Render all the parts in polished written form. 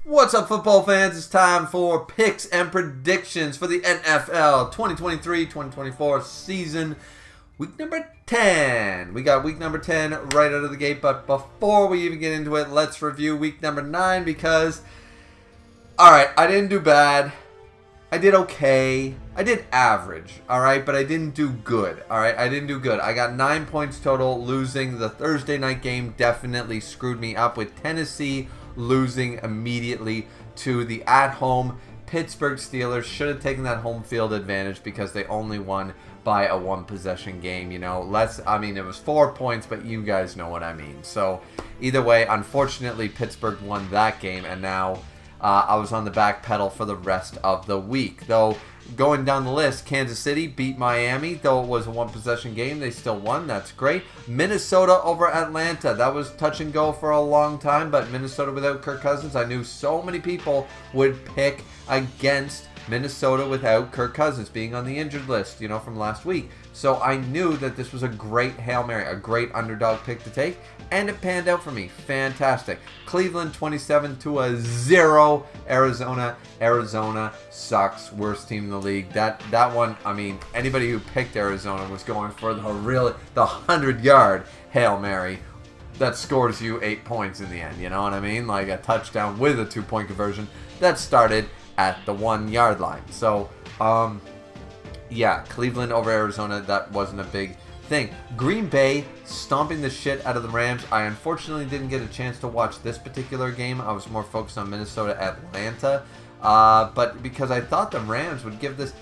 What's up, football fans? It's time for picks and predictions for the NFL 2023-2024 season. Week number 10. We got week number 10 right out of the gate, but before we even get into it, let's review week number 9 because, alright, I didn't do bad. I did okay. I did average, alright, but I didn't do good, alright? I didn't do good. I got 9 points total. Losing the Thursday night game definitely screwed me up, with Tennessee losing immediately to the at-home Pittsburgh Steelers. Should have taken that home field advantage because they only won by a one-possession game, you know. It was 4 points, but you guys know what I mean. So, either way, unfortunately, Pittsburgh won that game, and now I was on the back pedal for the rest of the week. Though, going down the list, Kansas City beat Miami. Though it was a one-possession game, they still won. That's great. Minnesota over Atlanta. That was touch and go for a long time, but Minnesota without Kirk Cousins, I knew so many people would pick against Minnesota without Kirk Cousins being on the injured list, you know, from last week. So I knew that this was a great Hail Mary, a great underdog pick to take, and it panned out for me. Fantastic. Cleveland 27-0. Arizona sucks. Worst team in the league. That one, I mean, anybody who picked Arizona was going for the 100-yard Hail Mary that scores you 8 points in the end. You know what I mean? Like a touchdown with a 2-point conversion that started at the 1-yard line. So, yeah, Cleveland over Arizona, that wasn't a big thing. Green Bay stomping the shit out of the Rams. I unfortunately didn't get a chance to watch this particular game. I was more focused on Minnesota-Atlanta. But because I thought the Rams would give this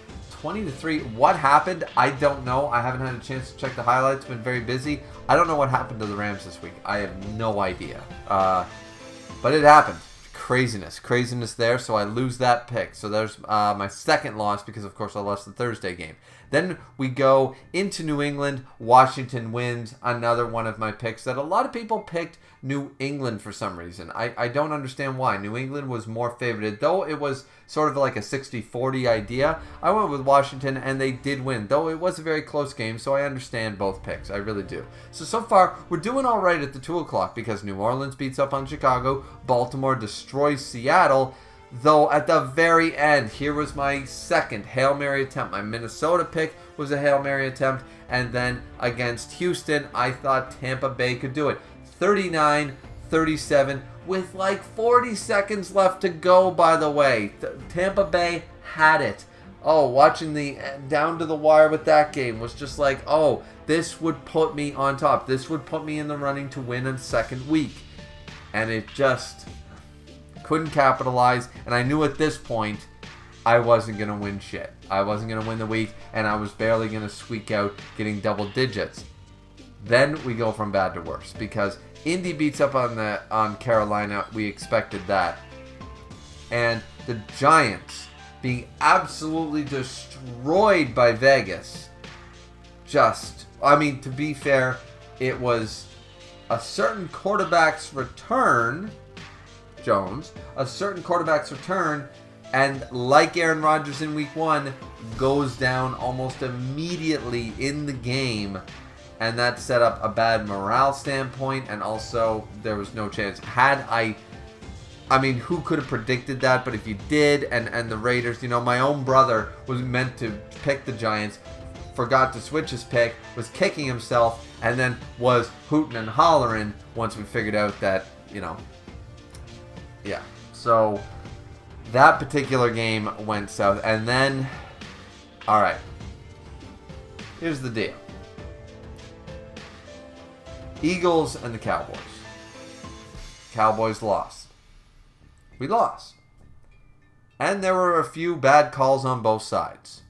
20-3. What happened? I don't know. I haven't had a chance to check the highlights. Been very busy. I don't know what happened to the Rams this week. I have no idea. But it happened. Craziness there, so I lose that pick. So there's my second loss because, of course, I lost the Thursday game. Then we go into New England. Washington wins, another one of my picks that a lot of people picked New England for some reason. I don't understand why. New England was more favored, though it was sort of like a 60-40 idea. I went with Washington, and they did win, though it was a very close game, so I understand both picks. I really do. So far, we're doing all right at the 2 o'clock because New Orleans beats up on Chicago, Baltimore destroys Seattle, though at the very end, here was my second Hail Mary attempt. My Minnesota pick was a Hail Mary attempt, and then against Houston, I thought Tampa Bay could do it. 39-37 with like 40 seconds left to go, by the way. Tampa Bay had it. Oh, watching the down to the wire with that game was just like, oh, this would put me on top. This would put me in the running to win a second week. And it just couldn't capitalize. And I knew at this point I wasn't going to win shit. I wasn't going to win the week, and I was barely going to squeak out getting double digits. Then we go from bad to worse because Indy beats up on Carolina. We expected that. And the Giants being absolutely destroyed by Vegas. To be fair, it was a certain quarterback's return, Jones, and like Aaron Rodgers in week 1, goes down almost immediately in the game. And that set up a bad morale standpoint, and also there was no chance. Who could have predicted that? But if you did, and the Raiders, you know, my own brother was meant to pick the Giants, forgot to switch his pick, was kicking himself, and then was hooting and hollering once we figured out that, you know, yeah. So that particular game went south. And then, all right, here's the deal. Eagles and the Cowboys. Cowboys lost. We lost. And there were a few bad calls on both sides.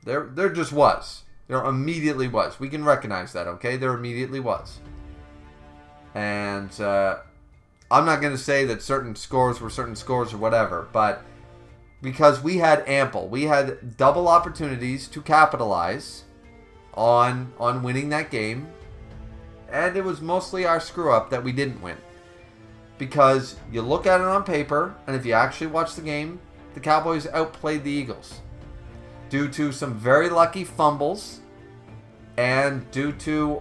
There just was. There immediately was. We can recognize that, okay? There immediately was. And I'm not going to say that certain scores were certain scores or whatever, but because we had double opportunities to capitalize on winning that game. And it was mostly our screw-up that we didn't win. Because you look at it on paper, and if you actually watch the game, the Cowboys outplayed the Eagles. Due to some very lucky fumbles, and due to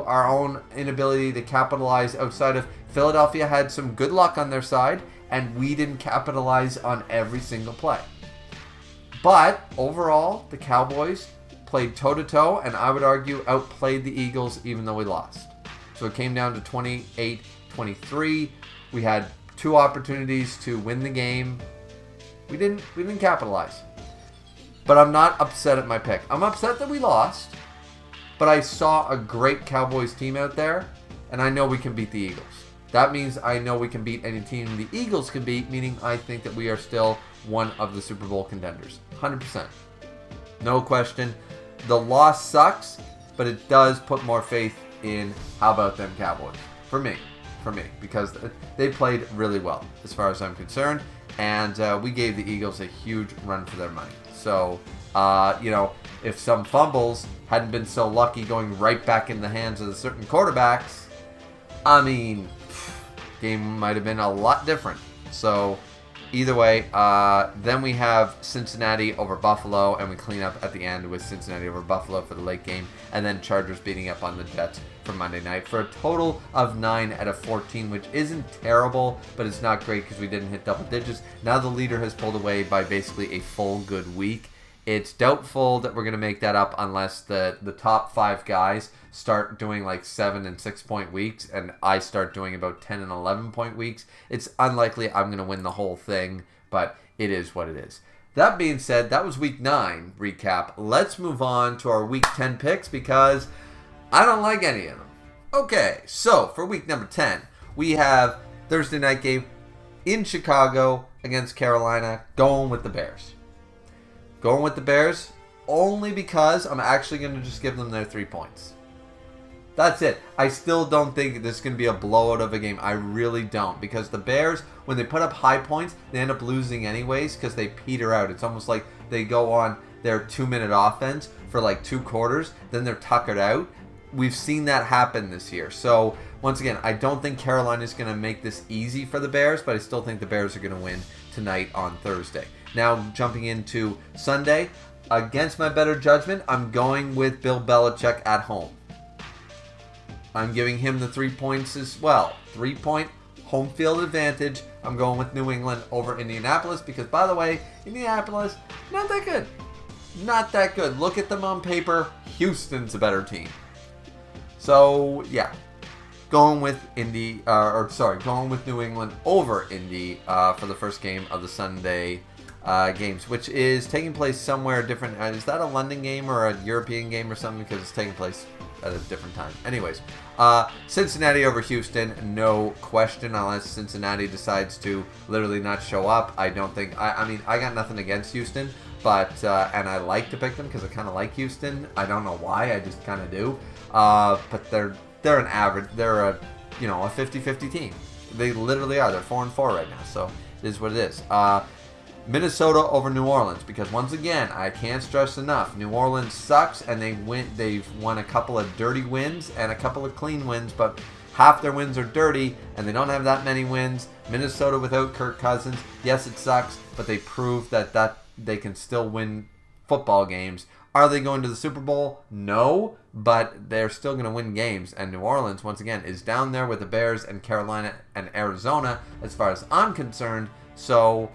our own inability to capitalize outside of Philadelphia had some good luck on their side, and we didn't capitalize on every single play. But overall, the Cowboys played toe-to-toe, and I would argue outplayed the Eagles even though we lost. So it came down to 28-23. We had 2 opportunities to win the game. We didn't capitalize. But I'm not upset at my pick. I'm upset that we lost, but I saw a great Cowboys team out there, and I know we can beat the Eagles. That means I know we can beat any team the Eagles can beat, meaning I think that we are still one of the Super Bowl contenders. 100%. No question. The loss sucks, but it does put more faith in how about them Cowboys. For me, because they played really well as far as I'm concerned, and we gave the Eagles a huge run for their money. So, if some fumbles hadn't been so lucky going right back in the hands of the certain quarterbacks, I mean, game might have been a lot different. So, either way, then we have Cincinnati over Buffalo, and we clean up at the end with Cincinnati over Buffalo for the late game, and then Chargers beating up on the Jets for Monday night for a total of 9 out of 14, which isn't terrible, but it's not great because we didn't hit double digits. Now the leader has pulled away by basically a full good week. It's doubtful that we're going to make that up unless the top 5 guys start doing like 7 and 6 point weeks, and I start doing about 10 and 11 point weeks. It's unlikely I'm going to win the whole thing, but it is what it is. That being said, that was week 9 recap. Let's move on to our week 10 picks because I don't like any of them. Okay, so for week number 10, we have Thursday night game in Chicago against Carolina, going with the Bears. Going with the Bears only because I'm actually going to just give them their 3 points. That's it. I still don't think this is going to be a blowout of a game. I really don't. Because the Bears, when they put up high points, they end up losing anyways because they peter out. It's almost like they go on their 2-minute offense for like 2 quarters, then they're tuckered out. We've seen that happen this year. So, once again, I don't think Carolina is going to make this easy for the Bears, but I still think the Bears are going to win tonight on Thursday. Now, jumping into Sunday, against my better judgment, I'm going with Bill Belichick at home. I'm giving him the 3 points as well. 3-point home field advantage. I'm going with New England over Indianapolis because, by the way, Indianapolis, not that good. Not that good. Look at them on paper. Houston's a better team. So, yeah. Going with going with New England over Indy for the first game of the Sunday games, which is taking place somewhere different. Is that a London game or a European game or something? Because it's taking place at a different time. Anyways, Cincinnati over Houston, no question, unless Cincinnati decides to literally not show up. I don't think, I mean, I got nothing against Houston, but, and I like to pick them because I kind of like Houston. I don't know why, I just kind of do. But they're an average, they're a 50-50 team. They literally are. They're 4-4 right now, so it is what it is. Minnesota over New Orleans, because once again, I can't stress enough, New Orleans sucks, and they've won a couple of dirty wins and a couple of clean wins, but half their wins are dirty, and they don't have that many wins. Minnesota without Kirk Cousins, yes, it sucks, but they proved that they can still win football games. Are they going to the Super Bowl? No, but they're still going to win games, and New Orleans, once again, is down there with the Bears and Carolina and Arizona, as far as I'm concerned, so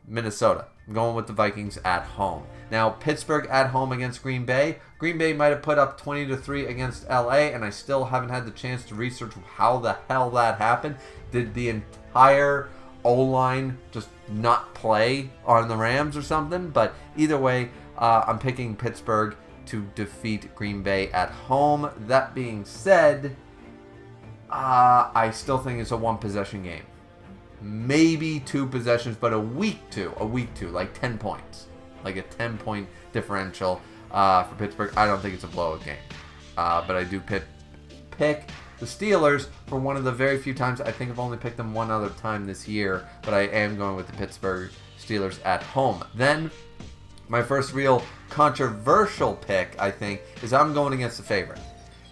Minnesota. I'm going with the Vikings at home. Now, Pittsburgh at home against Green Bay. Green Bay might have put up 20-3 against LA, and I still haven't had the chance to research how the hell that happened. Did the entire O-line just not play on the Rams or something? But either way, I'm picking Pittsburgh to defeat Green Bay at home. That being said, I still think it's a one-possession game. Maybe 2 possessions, but a week two, like 10 points. Like a 10-point differential for Pittsburgh. I don't think it's a blowout game. But I do pick the Steelers for one of the very few times. I think I've only picked them one other time this year, but I am going with the Pittsburgh Steelers at home. Then, my first real controversial pick, I think, is I'm going against the favorite.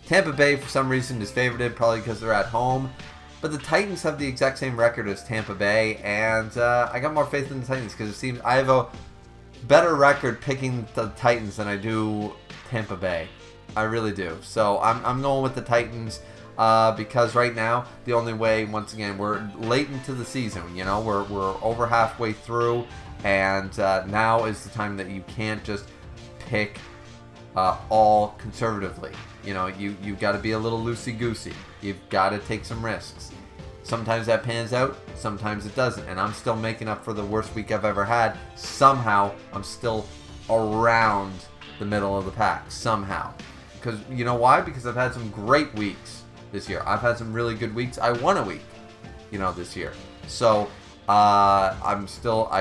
Tampa Bay, for some reason, is favorited, probably because they're at home. But the Titans have the exact same record as Tampa Bay, and I got more faith in the Titans because it seems I have a better record picking the Titans than I do Tampa Bay. I really do. So I'm going with the Titans. because right now, the only way, once again, we're late into the season. We're over halfway through, and now is the time that you can't just pick all conservatively. You've got to be a little loosey-goosey. You've got to take some risks. Sometimes that pans out, sometimes it doesn't. And I'm still making up for the worst week I've ever had. Somehow, I'm still around the middle of the pack. Somehow. Because, you know why? Because I've had some great weeks this year. I've had some really good weeks. I won a week, this year. So, I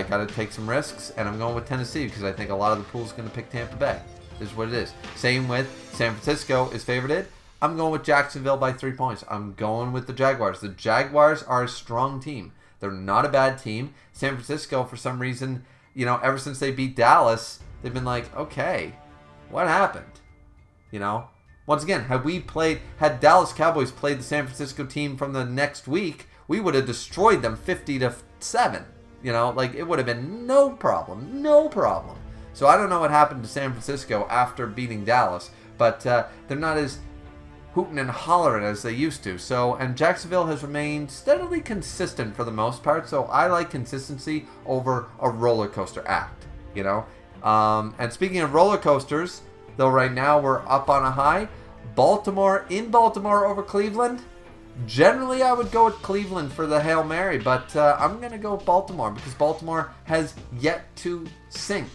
got to take some risks. And I'm going with Tennessee because I think a lot of the pool's going to pick Tampa Bay. This is what it is. Same with San Francisco is favorited. I'm going with Jacksonville by 3 points. I'm going with the Jaguars. The Jaguars are a strong team. They're not a bad team. San Francisco, for some reason, ever since they beat Dallas, they've been like, okay, what happened? Once again, had Dallas Cowboys played the San Francisco team from the next week, we would have destroyed them 50-7. It would have been no problem. No problem. So I don't know what happened to San Francisco after beating Dallas, but they're not as hooting and hollering as they used to. And Jacksonville has remained steadily consistent for the most part, so I like consistency over a roller coaster act, And speaking of roller coasters, though right now we're up on a high, Baltimore over Cleveland. Generally, I would go with Cleveland for the Hail Mary, but I'm going to go with Baltimore because Baltimore has yet to sink.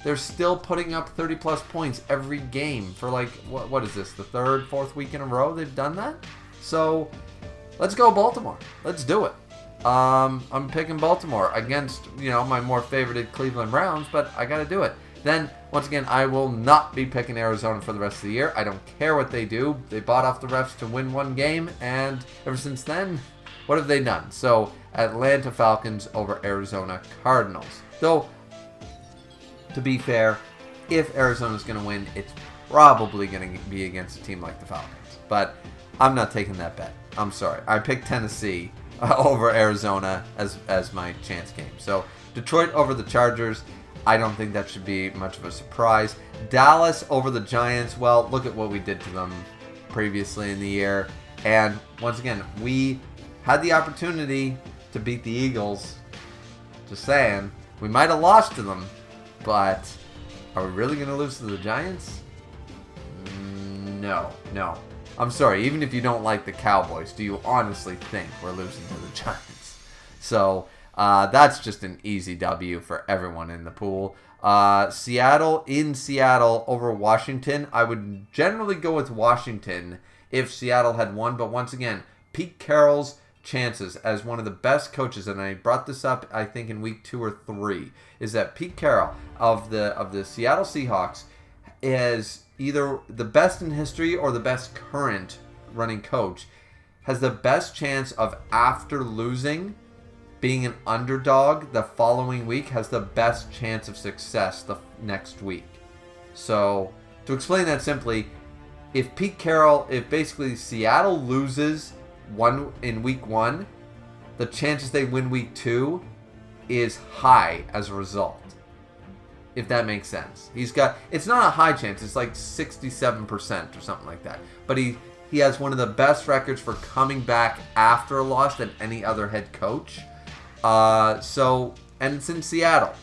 They're still putting up 30-plus points every game for what is this, the third, fourth week in a row they've done that? So, let's go Baltimore. Let's do it. I'm picking Baltimore against, my more favorited Cleveland Browns, but I got to do it. Then, once again, I will not be picking Arizona for the rest of the year. I don't care what they do. They bought off the refs to win one game, and ever since then, what have they done? So, Atlanta Falcons over Arizona Cardinals. Though, to be fair, if Arizona's going to win, it's probably going to be against a team like the Falcons. But I'm not taking that bet. I'm sorry. I picked Tennessee over Arizona as my chance game. So Detroit over the Chargers. I don't think that should be much of a surprise. Dallas over the Giants. Well, look at what we did to them previously in the year. And once again, we had the opportunity to beat the Eagles. Just saying. We might have lost to them. But are we really going to lose to the Giants? No. I'm sorry. Even if you don't like the Cowboys, do you honestly think we're losing to the Giants? So that's just an easy W for everyone in the pool. Seattle over Washington. I would generally go with Washington if Seattle had won. But once again, Pete Carroll's chances as one of the best coaches, and I brought this up I think in week 2 or 3, is that Pete Carroll of the Seattle Seahawks is either the best in history or the best current running coach, has the best chance of, after losing, being an underdog the following week, has the best chance of success the next week. So to explain that simply, if basically Seattle loses in week 1, the chances they win week 2 is high as a result. If that makes sense. It's not a high chance, it's like 67% or something like that. But he has one of the best records for coming back after a loss than any other head coach. And it's in Seattle.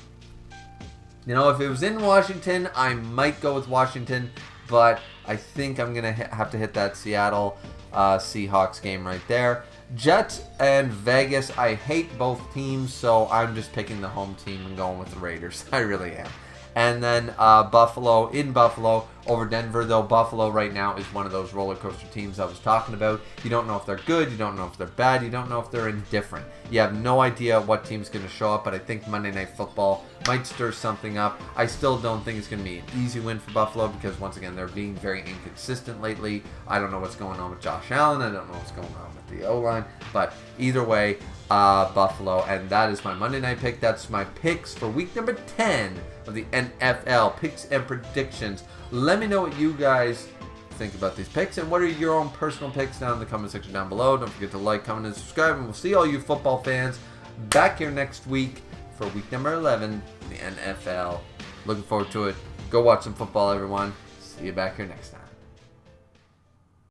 If it was in Washington, I might go with Washington, but I think I'm going to have to hit that Seattle Seahawks game right there. Jets and Vegas, I hate both teams, so I'm just picking the home team and going with the Raiders. I really am. And then Buffalo over Denver, though Buffalo right now is one of those roller coaster teams I was talking about. You don't know if they're good, you don't know if they're bad, you don't know if they're indifferent. You have no idea what team's going to show up, but I think Monday Night Football might stir something up. I still don't think it's going to be an easy win for Buffalo because, once again, they're being very inconsistent lately. I don't know what's going on with Josh Allen. I don't know what's going on with the O-line. But either way, Buffalo. And that is my Monday night pick. That's my picks for week number 10 of the NFL. Picks and predictions. Let me know what you guys think about these picks and what are your own personal picks down in the comment section down below. Don't forget to like, comment, and subscribe. And we'll see all you football fans back here next week for week number 11 of the NFL. Looking forward to it. Go watch some football, everyone. See you back here next time.